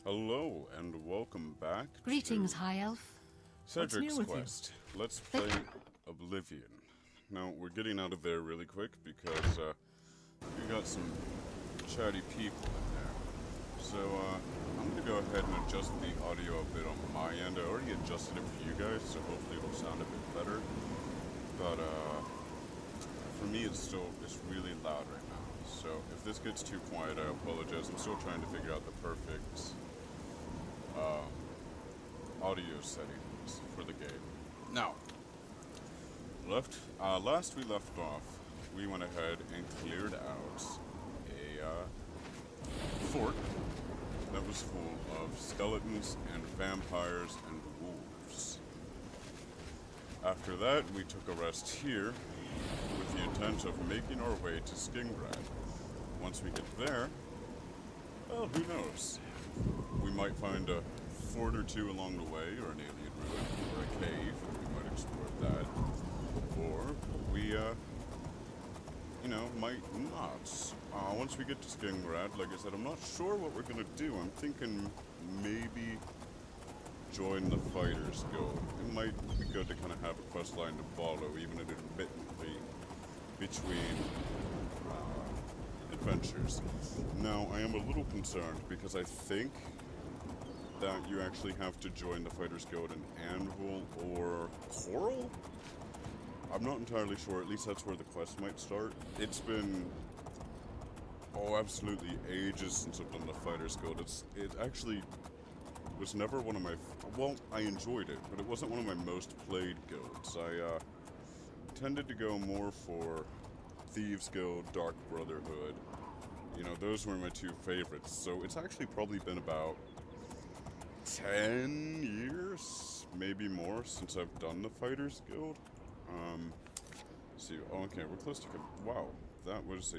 Hello and welcome back Greetings, to High Elf. Cedrik's Quest. Let's play Oblivion. Now, we're getting out of there really quick because we got some chatty people in there. So, I'm going to go ahead and adjust the audio a bit on my end. I already adjusted it for you guys, so hopefully it'll sound a bit better. But, for me it's really loud right now. So, if this gets too quiet, I apologize. I'm still trying to figure out the perfect audio settings for the game. Now, last we left off, we went ahead and cleared out a fort that was full of skeletons and vampires and wolves. After that, we took a rest here with the intent of making our way to Skingrad. Once we get there, well, who knows? We might find a fort or two along the way, or an alien ruin, or a cave, and we might explore that. Or we, might not. Once we get to Skingrad, like I said, I'm not sure what we're gonna do. I'm thinking maybe join the Fighters Guild. It might be good to kind of have a quest line to follow, even intermittently, between adventures. Now, I am a little concerned because I think that you actually have to join the Fighters Guild in Anvil or Coral? I'm not entirely sure, at least that's where the quest might start. It's been, absolutely ages since I've done the Fighters Guild. It actually was never one of my, I enjoyed it, but it wasn't one of my most played guilds. I tended to go more for Thieves Guild, Dark Brotherhood. You know, those were my two favorites. So it's actually probably been about 10 years, maybe more, since I've done the Fighters Guild. See, okay, we're close to, wow, that was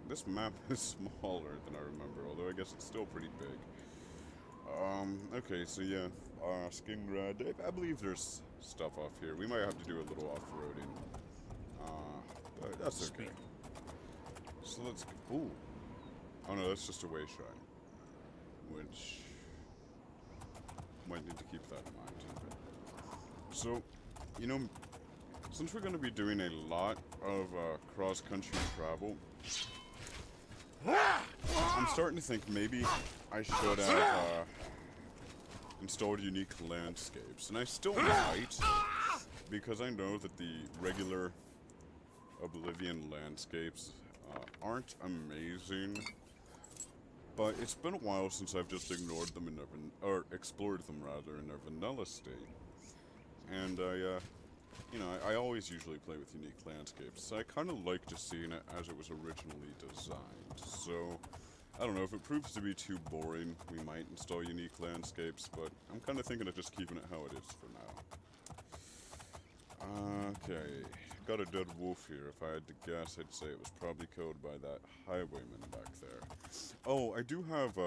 this map is smaller than I remember, although I guess it's still pretty big. Okay, so yeah, Skingrad, I believe there's stuff off here. We might have to do a little off-roading. But that's okay. So let's go, ooh. Oh no, that's just a way shrine. Which, might need to keep that in mind. So, since we're going to be doing a lot of cross-country travel, I'm starting to think maybe I should have installed unique landscapes. And I still might, because I know that the regular Oblivion landscapes aren't amazing. But it's been a while since I've just ignored them or explored them rather in their vanilla state. And I always usually play with unique landscapes, so I kind of like just seeing it as it was originally designed. So, I don't know, if it proves to be too boring, we might install unique landscapes, but I'm kind of thinking of just keeping it how it is for now. Okay, got a dead wolf here. If I had to guess, I'd say it was probably killed by that highwayman back there. Oh, I do have,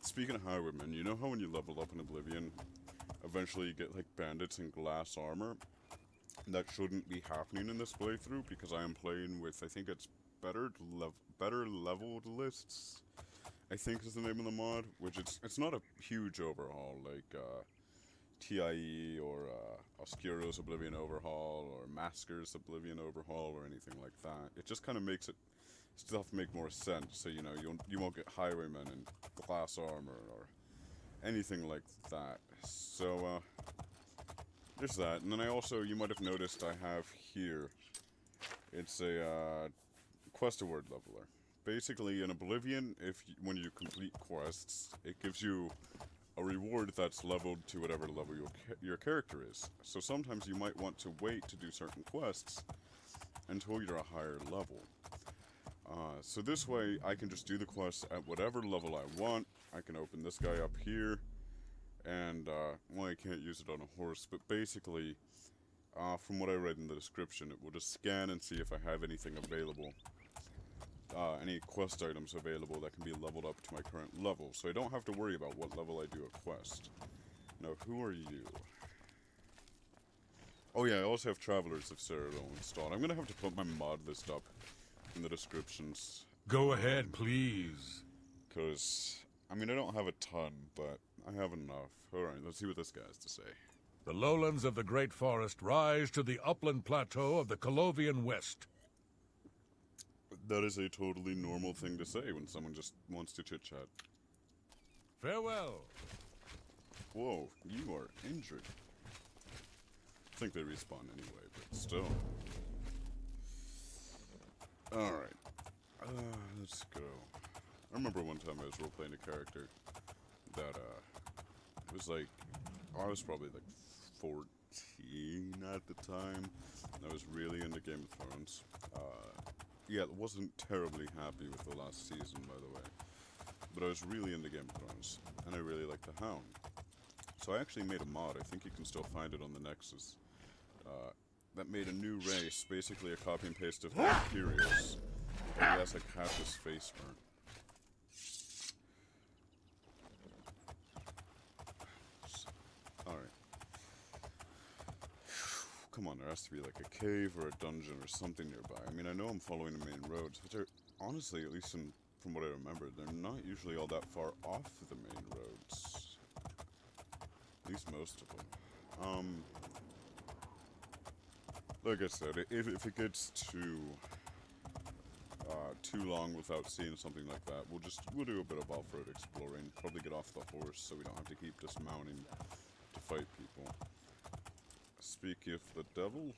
speaking of highwaymen, you know how when you level up in Oblivion, eventually you get, like, bandits in glass armor? That shouldn't be happening in this playthrough, because I am playing with, I think it's better leveled lists, I think is the name of the mod, which it's not a huge overhaul, like, TIE, or, Oscuro's Oblivion Overhaul, or Masker's Oblivion Overhaul, or anything like that. It just kind of makes stuff make more sense, so, you won't get highwaymen in glass armor, or anything like that. So, there's that. And then I also, you might have noticed I have here, it's a, quest award leveler. Basically, in Oblivion, when you complete quests, it gives you a reward that's leveled to whatever level your character is. So sometimes you might want to wait to do certain quests until you're a higher level. So this way, I can just do the quests at whatever level I want. I can open this guy up here, and, I can't use it on a horse, but basically, from what I read in the description, it will just scan and see if I have anything available. Any quest items available that can be leveled up to my current level, so I don't have to worry about what level I do a quest. Now, who are you? Oh yeah, I also have Travelers of Cyrodiil installed. I'm gonna have to put my mod list up in the descriptions. Go ahead, please. Because I mean, I don't have a ton, but I have enough. Alright, let's see what this guy has to say. The lowlands of the Great Forest rise to the upland plateau of the Colovian West. That is a totally normal thing to say when someone just wants to chit-chat. Farewell. Whoa, you are injured. I think they respawn anyway, but still. Alright. Let's go. I remember one time I was role-playing a character that, was like, I was probably like 14 at the time. And I was really into Game of Thrones. Yeah, wasn't terribly happy with the last season, by the way. But I was really into Game of Thrones, and I really liked the Hound. So I actually made a mod, I think you can still find it on the Nexus, that made a new race, basically a copy and paste of the Imperials. And he has like half his face burnt. Alright. Come on, there has to be like a cave or a dungeon or something nearby. I mean, I know I'm following the main roads, which are, honestly, at least from what I remember, they're not usually all that far off the main roads. At least most of them. Like I said, if it gets too long without seeing something like that, we'll do a bit of off-road exploring. Probably get off the horse so we don't have to keep dismounting to fight people. Speak of the devil.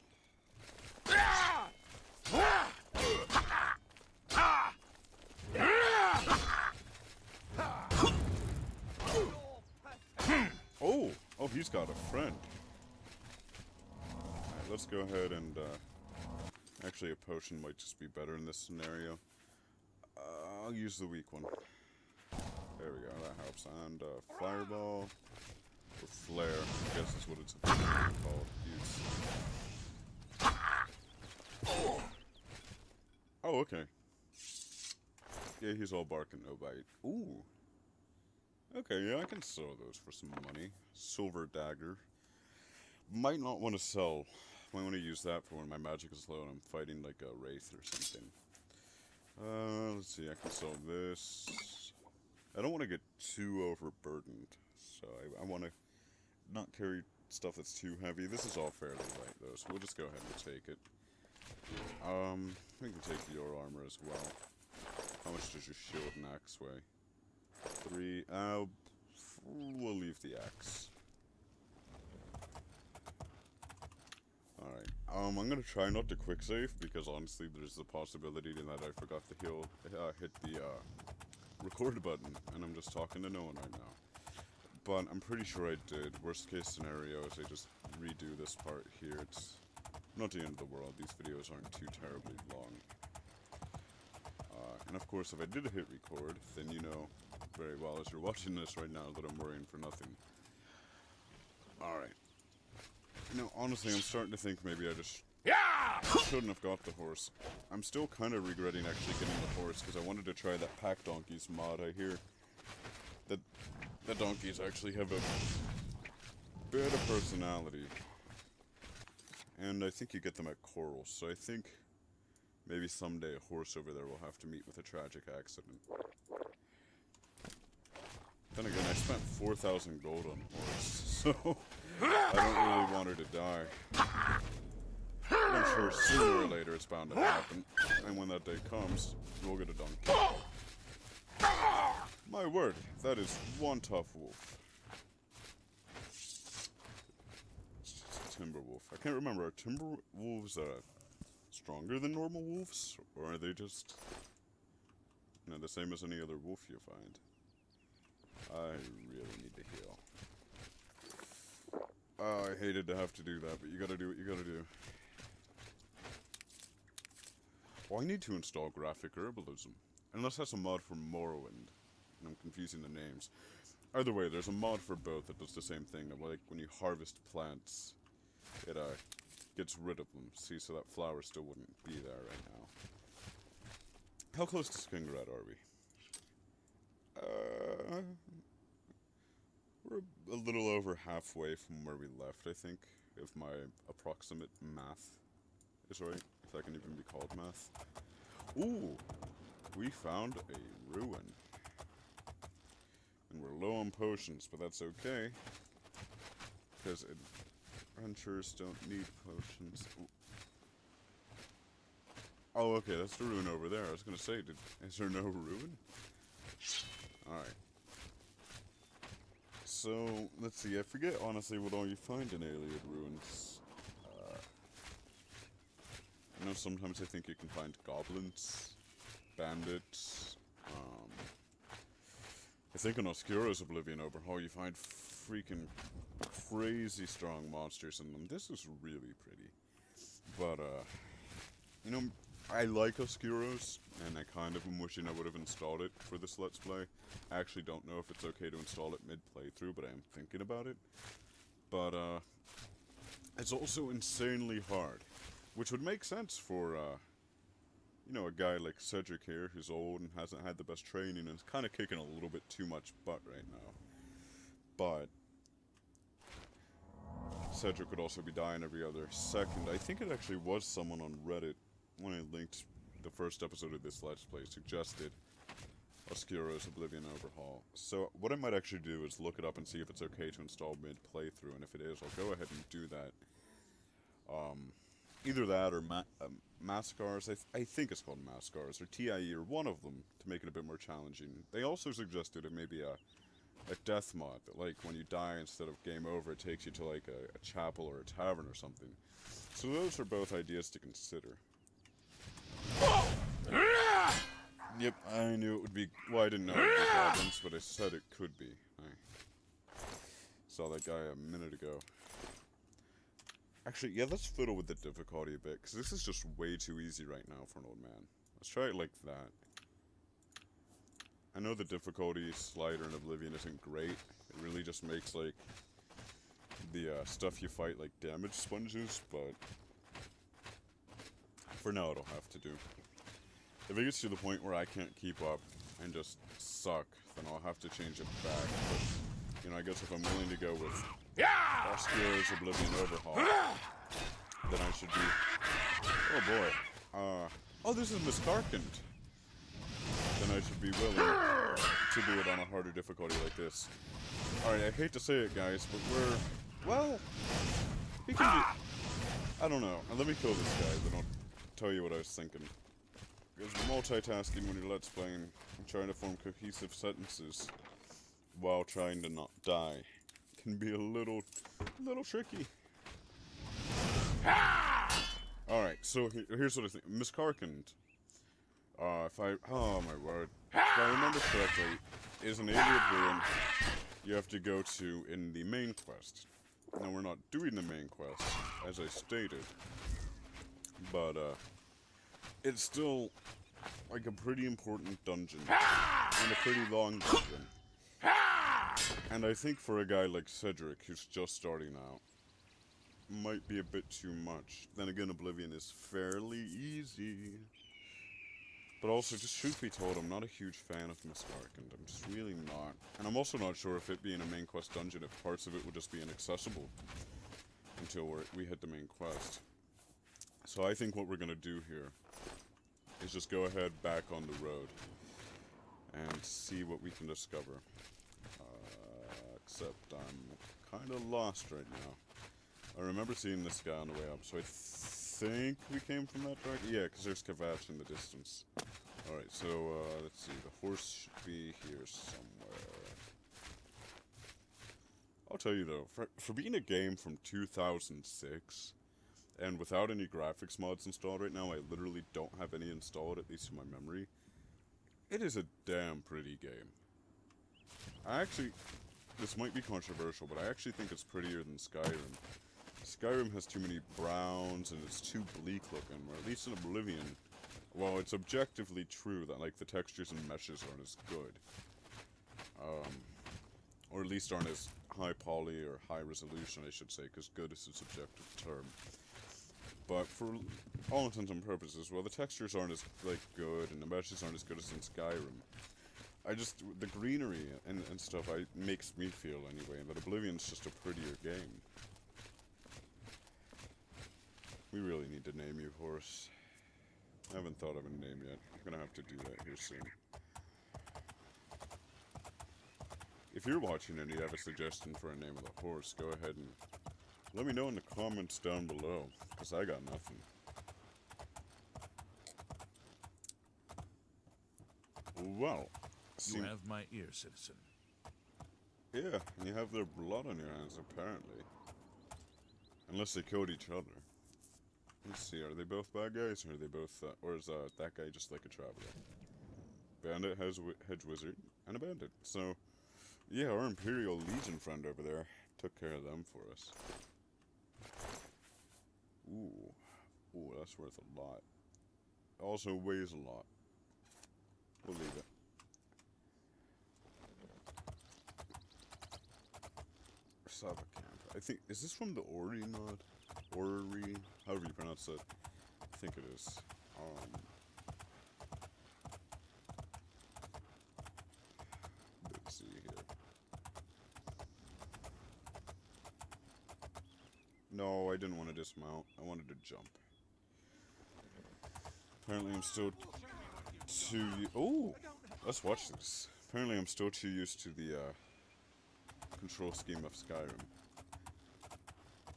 Oh, he's got a friend. Alright, let's go ahead and, actually a potion might just be better in this scenario. I'll use the weak one. There we go, that helps. And, fireball. Or flare, I guess is what it's called. Use. Oh, okay. Yeah, he's all bark and no bite. Ooh. Okay, yeah, I can sell those for some money. Silver dagger. Might not want to sell. Might want to use that for when my magic is low and I'm fighting like a wraith or something. Let's see, I can sell this. I don't want to get too overburdened, so I want to not carry stuff that's too heavy. This is all fairly light though, so we'll just go ahead and take it. We can take your armor as well. How much does your shield and axe weigh? 3. We'll leave the axe. Alright. I'm gonna try not to quick save because honestly there's the possibility that I forgot to hit the record button and I'm just talking to no one right now. But I'm pretty sure I did. Worst case scenario is I just redo this part here. It's not the end of the world. These videos aren't too terribly long. And of course, if I did hit record, then you know very well as you're watching this right now that I'm worrying for nothing. Alright. You know, honestly, I'm starting to think maybe I just shouldn't have got the horse. I'm still kind of regretting actually getting the horse because I wanted to try that pack donkeys mod. I hear that the donkeys actually have a bit of personality. And I think you get them at corals, so I think maybe someday a horse over there will have to meet with a tragic accident. Then again, I spent 4,000 gold on horse, so I don't really want her to die. I'm sure sooner or later it's bound to happen, and when that day comes, we'll get a donkey. My word, that is one tough wolf. Timber wolf. I can't remember, are timber wolves stronger than normal wolves? Or are they just, you know, the same as any other wolf you find? I really need to heal. I hated to have to do that, but you gotta do what you gotta do. Well, I need to install graphic herbalism. Unless that's a mod for Morrowind. And I'm confusing the names. Either way, there's a mod for both that does the same thing. Like, when you harvest plants, it gets rid of them. See, so that flower still wouldn't be there right now. How close to Skingrad are we? We're a little over halfway from where we left, I think, if my approximate math is right. If that can even be called math. Ooh! We found a ruin. And we're low on potions, but that's okay. Because adventurers don't need potions. Oh, okay, that's the ruin over there. I was gonna say, is there no ruin? Alright. So, let's see, I forget honestly what all you find in Alien Ruins. I know sometimes I think you can find goblins, bandits, I think in Oscuro's Oblivion Overhaul you find freaking crazy strong monsters in them. This is really pretty. But, you know, I like Oscuro's, and I kind of am wishing I would have installed it for this Let's Play. I actually don't know if it's okay to install it mid-playthrough, but I am thinking about it. But, it's also insanely hard, which would make sense for, you know, a guy like Cedrik here, who's old and hasn't had the best training and is kind of kicking a little bit too much butt right now. But Cedrik would also be dying every other second. I think it actually was someone on Reddit, when I linked the first episode of this Let's Play, suggested Oscuro's Oblivion Overhaul. So what I might actually do is look it up and see if it's okay to install mid-playthrough, and if it is, I'll go ahead and do that. Either that or Mascars, I think it's called Mascars, or TIE, or one of them, to make it a bit more challenging. They also suggested it may be a death mod, that like when you die instead of game over, it takes you to like a chapel or a tavern or something. So those are both ideas to consider. Yep, I knew it would be, well, I didn't know it would be goblins, but I said it could be. I saw that guy a minute ago. Actually, yeah, let's fiddle with the difficulty a bit, because this is just way too easy right now for an old man. Let's try it like that. I know the difficulty slider in Oblivion isn't great. It really just makes, like, the stuff you fight, like, damage sponges, but for now it'll have to do. If it gets to the point where I can't keep up and just suck, then I'll have to change it back. But, you know, I guess if I'm willing to go with Oscuro's Oblivion Overhaul, then I should be... Oh boy. Oh, this is Miscarkand. Then I should be willing to do it on a harder difficulty like this. Alright, I hate to say it, guys, but we're... Well... We can be... I don't know. Let me kill this guy, then I'll tell you what I was thinking. Because multitasking when you're Let's Playing and trying to form cohesive sentences while trying to not die can be a little tricky. Alright, so here's what I think. Miscarkand, oh my word. If I remember correctly, is an alien ruin you have to go to in the main quest. Now, we're not doing the main quest, as I stated, but, it's still, like, a pretty important dungeon, and a pretty long dungeon. And I think for a guy like Cedrik, who's just starting out, might be a bit too much. Then again, Oblivion is fairly easy. But also, just truth be told, I'm not a huge fan of Miscarkand. I'm just really not. And I'm also not sure if it being a main quest dungeon, if parts of it would just be inaccessible until we hit the main quest. So I think what we're gonna do here is just go ahead back on the road and see what we can discover. Except I'm kind of lost right now. I remember seeing this guy on the way up, so I think we came from that direction. Yeah, because there's Kvatch in the distance. Alright, so let's see. The horse should be here somewhere. I'll tell you though, for being a game from 2006, and without any graphics mods installed right now, I literally don't have any installed, at least in my memory. It is a damn pretty game. This might be controversial, but I actually think it's prettier than Skyrim. Skyrim has too many browns, and it's too bleak looking, or at least in Oblivion, well, it's objectively true that, like, the textures and meshes aren't as good. Or at least aren't as high poly or high resolution, I should say, because good is a subjective term. But for all intents and purposes, well, the textures aren't as, like, good, and the meshes aren't as good as in Skyrim. The greenery and stuff makes me feel, anyway, that Oblivion's just a prettier game. We really need to name you, horse. I haven't thought of a name yet. I'm gonna have to do that here soon. If you're watching and you have a suggestion for a name of the horse, go ahead and let me know in the comments down below, because I got nothing. Well, You have my ear, citizen. yeah, and you have their blood on your hands, apparently. Unless they killed each other. Let's see, are they both bad guys, or are they both, or is that guy just like a traveler? Bandit, hedge wizard, and a bandit. So, yeah, our Imperial Legion friend over there took care of them for us. Ooh, that's worth a lot. Also weighs a lot. We'll leave it. Sava camp. I think, is this from the Ori mod? Ori, however you pronounce it. I think it is. Let's see here. No, I didn't want to dismount. I wanted to jump. Apparently I'm still too... Oh! Let's watch this. Apparently I'm still too used to the control scheme of Skyrim.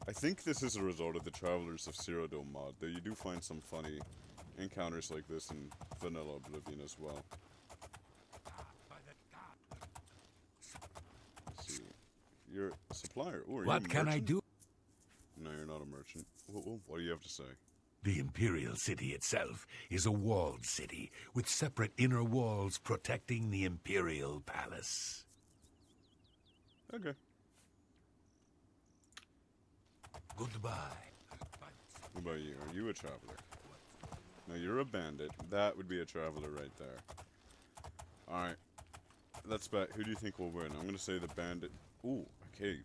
I think this is a result of the Travelers of Cyrodiil mod, though you do find some funny encounters like this in vanilla Oblivion as well. Let's see. You're a supplier. Ooh, are you a What can I merchant? do? No, you're not a merchant. What do you have to say? The Imperial City itself is a walled city, with separate inner walls protecting the Imperial Palace. Okay. Goodbye. What about you? Are you a traveler? No, you're a bandit. That would be a traveler right there. Alright. Let's bet. Who do you think will win? I'm gonna say the bandit. Ooh, a cave.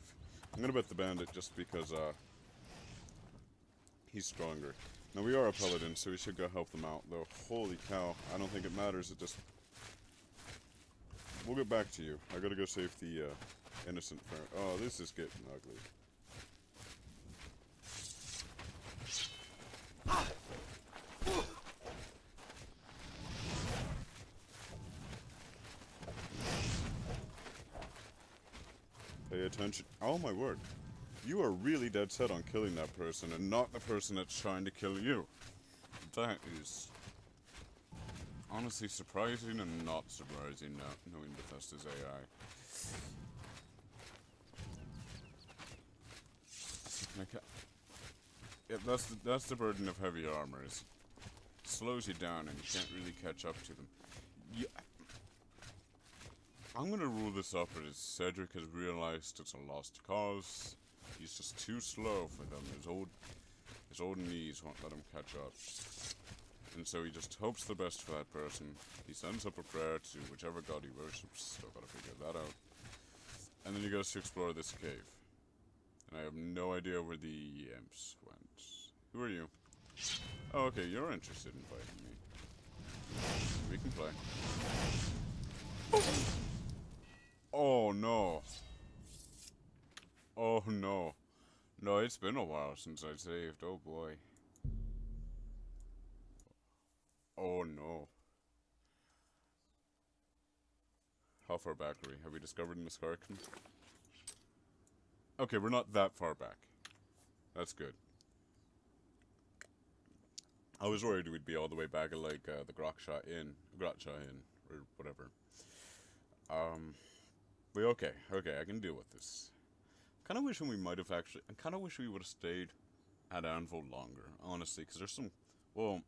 I'm gonna bet the bandit just because, he's stronger. Now, we are a paladin, so we should go help them out, though. Holy cow. I don't think it matters. It just... We'll get back to you. I gotta go save the, innocent friend. Oh, this is getting ugly. Pay attention. Oh my word. You are really dead set on killing that person and not the person that's trying to kill you. That is honestly surprising and not surprising now, knowing Bethesda's AI. Yep, that's the burden of heavy armor. It slows you down and you can't really catch up to them. Yeah. I'm gonna rule this up as Cedrik has realized it's a lost cause. He's just too slow for them. His old knees won't let him catch up. And so he just hopes the best for that person. He sends up a prayer to whichever god he worships. Still gotta figure that out. And then he goes to explore this cave. And I have no idea where the imps went. Who are you? Oh, okay, you're interested in fighting me. We can play. Oh no. Oh no. No, it's been a while since I saved. Oh boy. Oh no. How far back are we? Have we discovered Miskarkin? Okay, we're not that far back. That's good. I was worried we'd be all the way back at like the Grokshah Inn, or whatever. But okay, I can deal with this. Kind of wishing we might have actually. I kind of wish we would have stayed at Anvil longer, honestly, because there's some, well,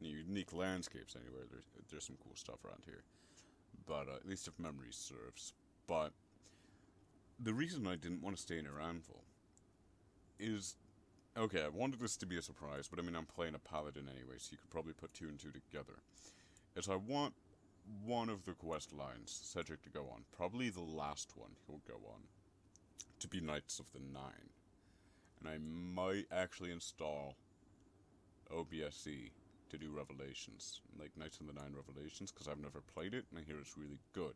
unique landscapes anyway. There's some cool stuff around here, but at least if memory serves. But the reason I didn't want to stay near Anvil is, okay, I wanted this to be a surprise, but I mean I'm playing a paladin anyway, so you could probably put two and two together. Is I want one of the quest lines Cedrik to go on, probably the last one he'll go on, to be Knights of the Nine. And I might actually install OBSE to do Revelations, like Knights of the Nine Revelations, because I've never played it, and I hear it's really good.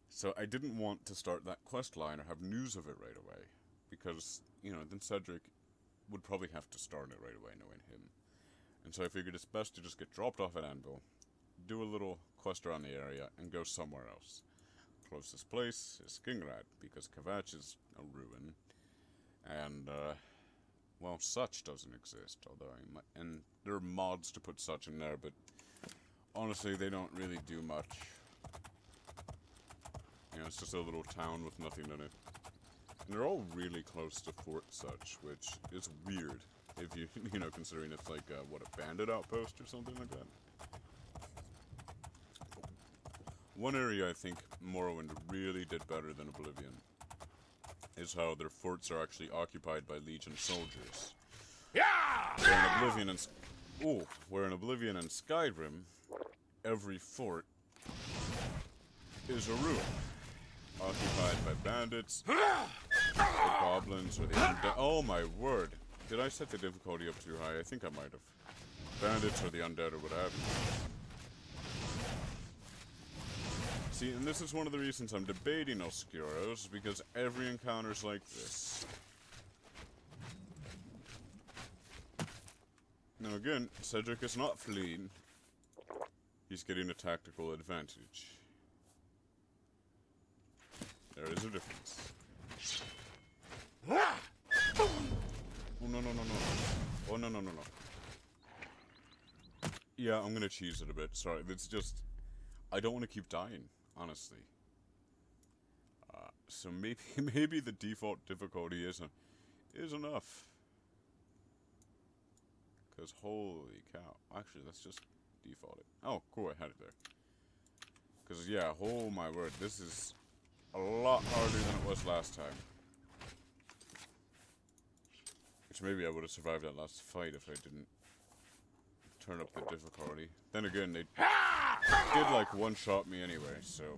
So I didn't want to start that quest line or have news of it right away, because, you know, then Cedrik would probably have to start it right away, knowing him. And so I figured it's best to just get dropped off at Anvil, do a little quest around the area, and go somewhere else. closest place is Skingrad, because Kvatch is a ruin, and, well, such doesn't exist, although and there are mods to put such in there, but honestly, they don't really do much. You know, it's just a little town with nothing in it. And they're all really close to Fort Such, which is weird, if you, you know, considering it's like, what, a bandit outpost or something like that? One area I think Morrowind really did better than Oblivion is how their forts are actually occupied by Legion soldiers. Where in Oblivion and Skyrim, every fort is a ruin, occupied by bandits, or goblins, or the undead. Oh my word! Did I set the difficulty up too high? I think I might have. Bandits or the undead or what have you. See, and this is one of the reasons I'm debating Oscuros, because every encounter's like this. Now again, Cedrik is not fleeing. He's getting a tactical advantage. There is a difference. Oh, no, no, no, no. Oh, no, no, no, no. Yeah, I'm gonna cheese it a bit. Sorry, it's just... I don't want to keep dying, honestly. So maybe the default difficulty is enough. Because holy cow. Actually, let's just default it. Oh, cool, I had it there. Because, yeah, oh my word, this is a lot harder than it was last time. Which maybe I would have survived that last fight if I didn't turn up the difficulty. Then again, they did like one-shot me anyway, so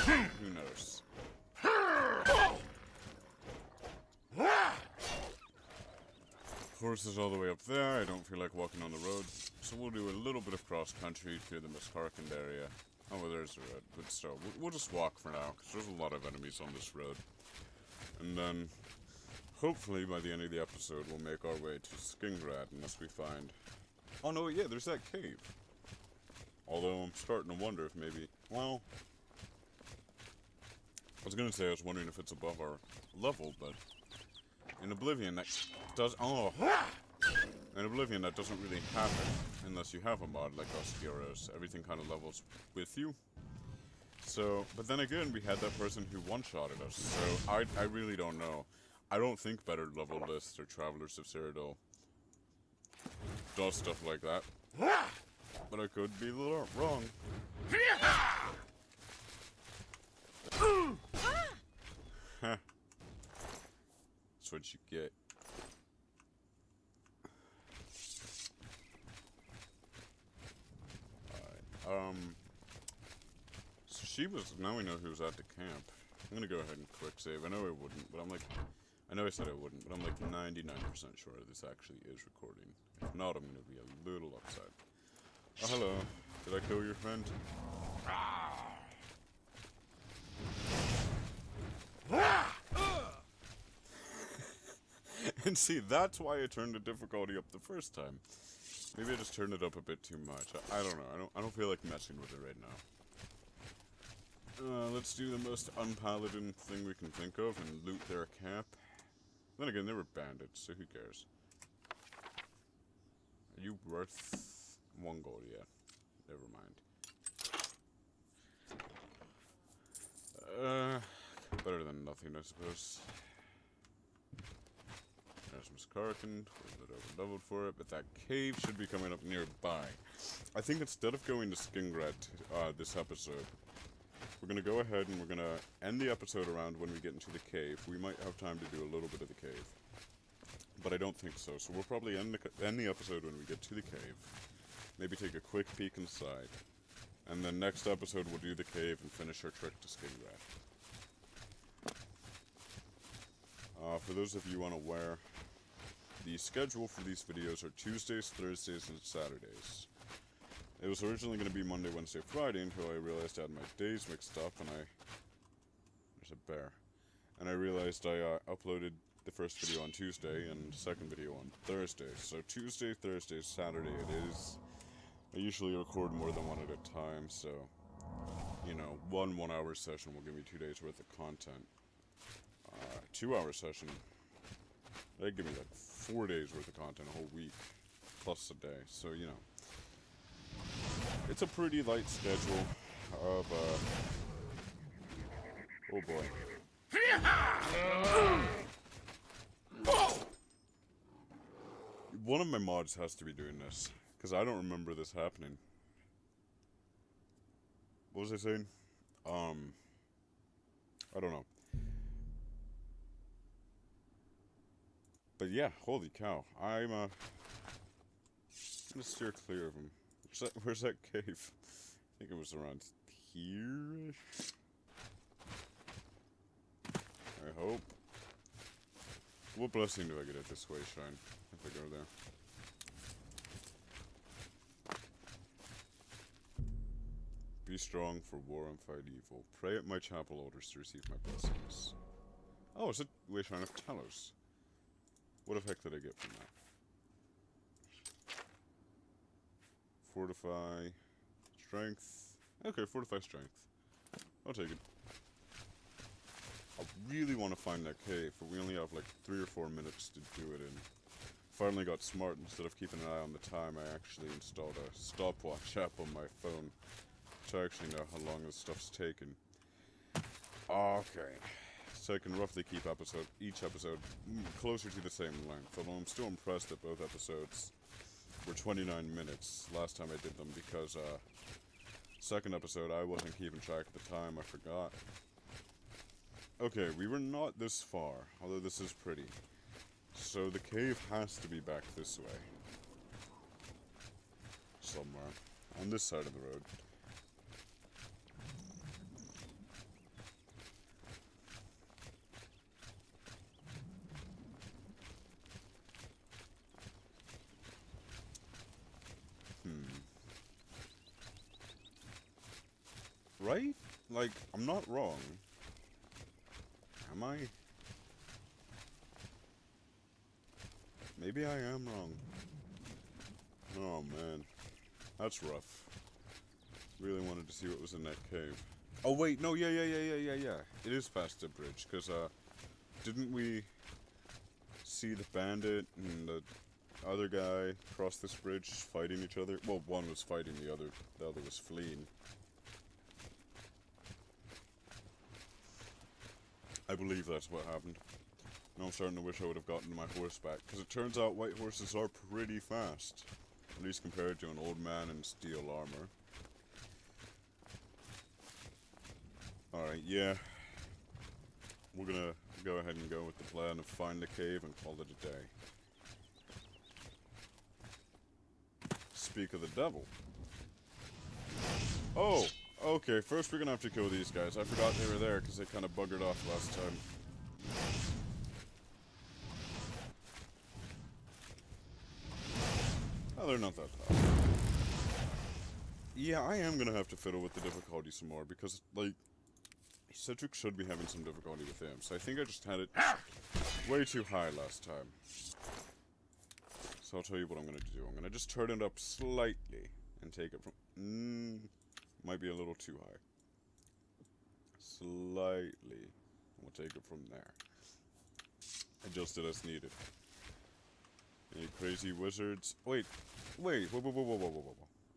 who knows. Horses all the way up there. I don't feel like walking on the road, so we'll do a little bit of cross-country through the Miskarkand area. Oh, well, there's the road, but still, we'll just walk for now, because there's a lot of enemies on this road. And then, hopefully, by the end of the episode, we'll make our way to Skingrad, unless we find... Oh, no, yeah, there's that cave. Although, I'm starting to wonder if maybe... Well... I was gonna say I was wondering if it's above our level, but... In Oblivion, that does... Oh! In Oblivion, that doesn't really happen, unless you have a mod like Oscuros. Everything kind of levels with you. So, but then again, we had that person who one-shotted us, so I really don't know. I don't think Better Level Lists or Travelers of Cyrodiil does stuff like that. But I could be a little wrong. That's what you get. Alright, so she was, now we know who's at the camp. I'm gonna go ahead and quick save. I know I wouldn't, but I'm like, I know I said I wouldn't, but I'm like 99% sure this actually is recording. If not, I'm gonna be a little upset. Oh, hello. Did I kill your friend? And see, that's why I turned the difficulty up the first time. Maybe I just turned it up a bit too much. I don't know. I don't feel like messing with it right now. Let's do the most unpaladin thing we can think of and loot their camp. Then again, they were bandits, so who cares? Are you worth 1 gold? Yeah. Never mind. Better than nothing, I suppose. There's Miskarkand, a bit over-leveled for it, but that cave should be coming up nearby. I think instead of going to Skingrad this episode, we're going to go ahead and we're going to end the episode around when we get into the cave. We might have time to do a little bit of the cave, but I don't think so. So we'll probably end the episode when we get to the cave, maybe take a quick peek inside, and then next episode we'll do the cave and finish our trek to Skingrad. For those of you unaware, the schedule for these videos are Tuesdays, Thursdays, and Saturdays. It was originally going to be Monday, Wednesday, Friday until I realized I had my days mixed up and there's a bear. And I realized I uploaded the first video on Tuesday and the second video on Thursday. So Tuesday, Thursday, Saturday it is. I usually record more than one at a time, so you know, one 1 hour session will give me 2 days worth of content. 2 hour session, that'd give me like 4 days worth of content a whole week, plus a day. So, you know, it's a pretty light schedule of, oh boy. One of my mods has to be doing this, because I don't remember this happening. What was I saying? I don't know. But yeah, holy cow. I'm gonna steer clear of him. Where's that cave? I think it was around here-ish? I hope. What blessing do I get at this way, Shrine? If I go there. Be strong for war and fight evil. Pray at my chapel altars to receive my blessings. Oh, is it Way Shrine of Talos? What effect did I get from that? Fortify strength. Okay, fortify strength. I'll take it. I really want to find that cave, but we only have like 3 or 4 minutes to do it in. Finally got smart. Instead of keeping an eye on the time, I actually installed a stopwatch app on my phone, so I actually know how long this stuff's taken. Okay, so I can roughly keep each episode closer to the same length, although I'm still impressed that both episodes were 29 minutes last time I did them, because second episode I wasn't keeping track of the time, I forgot. Okay, we were not this far, although this is pretty. So the cave has to be back this way. Somewhere. On this side of the road. Right? Like, I'm not wrong. Am I? Maybe I am wrong. Oh man. That's rough. Really wanted to see what was in that cave. Oh wait, no, yeah. It is past the bridge, because, didn't we see the bandit and the other guy cross this bridge fighting each other? Well, one was fighting the other was fleeing. I believe that's what happened. Now I'm starting to wish I would have gotten my horse back, because it turns out white horses are pretty fast. At least compared to an old man in steel armor. Alright, yeah. We're gonna go ahead and go with the plan of find the cave and call it a day. Speak of the devil. Oh! Okay, first we're gonna have to kill these guys. I forgot they were there because they kind of buggered off last time. Oh, they're not that tough. Yeah, I am gonna have to fiddle with the difficulty some more because, like, Cedrik should be having some difficulty with him. So I think I just had it way too high last time. So I'll tell you what I'm gonna do. I'm gonna just turn it up slightly and take it from... might be a little too high. Slightly. We'll take it from there. Adjust it as needed. Any crazy wizards? Wait. Whoa.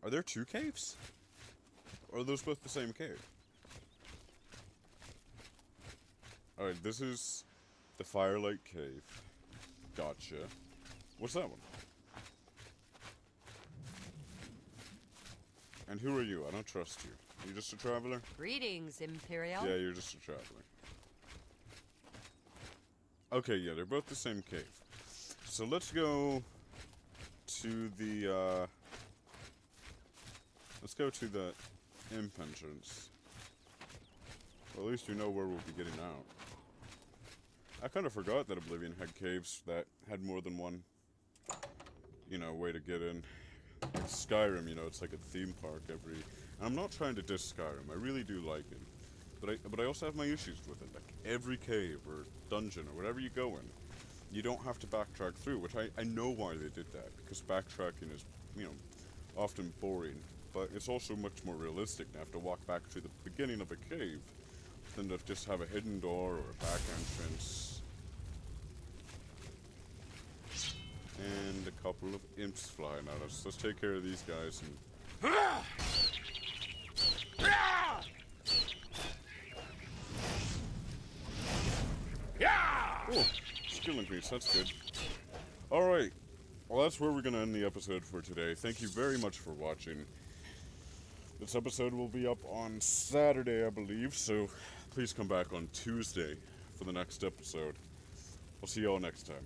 Are there 2 caves? Or are those both the same cave? Alright, this is the Firelight Cave. Gotcha. What's that one? And who are you? I don't trust you. Are you just a traveler? Greetings, Imperial. Yeah, you're just a traveler. Okay, yeah, they're both the same cave. So let's go to the, let's go to the imp entrance. Well, at least we know where we'll be getting out. I kind of forgot that Oblivion had caves that had more than one, you know, way to get in. Like Skyrim, you know, it's like a theme park every... And I'm not trying to diss Skyrim, I really do like it. But I also have my issues with it. Like, every cave or dungeon or whatever you go in, you don't have to backtrack through, which I know why they did that. Because backtracking is, you know, often boring. But it's also much more realistic to have to walk back to the beginning of a cave than to just have a hidden door or a back entrance. And a couple of imps flying at us. Let's take care of these guys and... Oh, skill increase, that's good. Alright, well that's where we're going to end the episode for today. Thank you very much for watching. This episode will be up on Saturday, I believe, so please come back on Tuesday for the next episode. I'll see y'all next time.